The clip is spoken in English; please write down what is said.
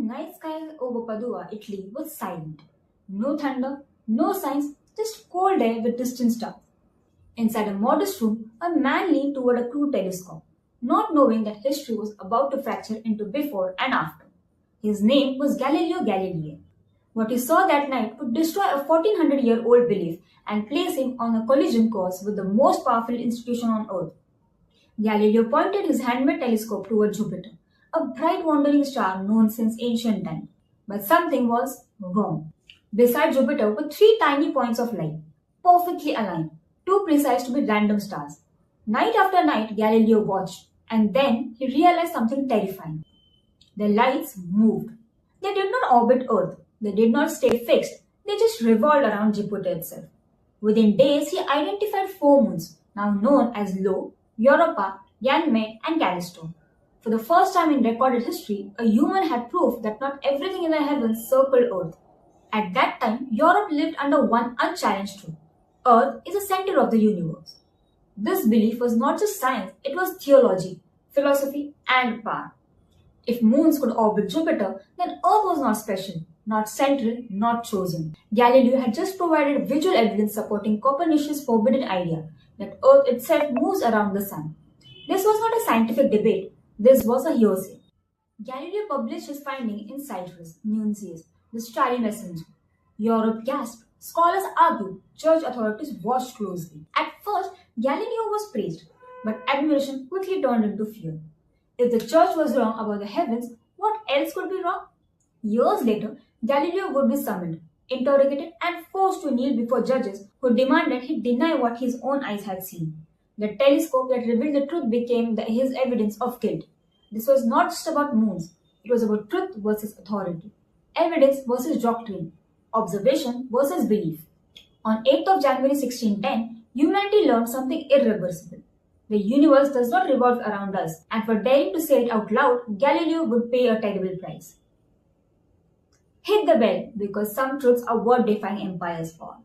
night sky over Padua, Italy was silent. No thunder, no signs, just cold air with distant stars. Inside a modest room, a man leaned toward a crude telescope, not knowing that history was about to fracture into before and after. His name was Galileo Galilei. What he saw that night would destroy a 1400-year-old belief and place him on a collision course with the most powerful institution on Earth. Galileo pointed his handmade telescope toward Jupiter, a bright wandering star known since ancient times. But something was wrong. Beside Jupiter were three tiny points of light, perfectly aligned, too precise to be random stars. Night after night, Galileo watched, and then he realized something terrifying. The lights moved. They did not orbit Earth. They did not stay fixed. They just revolved around Jupiter itself. Within days, he identified four moons, now known as Io, Europa, Ganymede, and Callisto. For the first time in recorded history, a human had proof that not everything in the heavens circled Earth. At that time, Europe lived under one unchallenged truth. Earth is the center of the universe. This belief was not just science, it was theology, philosophy, and power. If moons could orbit Jupiter, then Earth was not special, not central, not chosen. Galileo had just provided visual evidence supporting Copernicus' forbidden idea that Earth itself moves around the sun. This was not a scientific debate, this was a hearsay. Galileo published his finding in Citrus, moons.A, the starry messenger. Europe gasped. Scholars argued. Church authorities watched closely. At first, Galileo was praised, but admiration quickly turned into fear. If the church was wrong about the heavens, what else could be wrong? Years later, Galileo would be summoned, interrogated, and forced to kneel before judges who demanded he deny what his own eyes had seen. The telescope that revealed the truth became his evidence of guilt. This was not just about moons, it was about truth versus authority, evidence versus doctrine, observation versus belief. On 8th of January 1610, humanity learned something irreversible. The universe does not revolve around us, and for daring to say it out loud, Galileo would pay a terrible price. Hit the bell because some truths are worth defying empires for.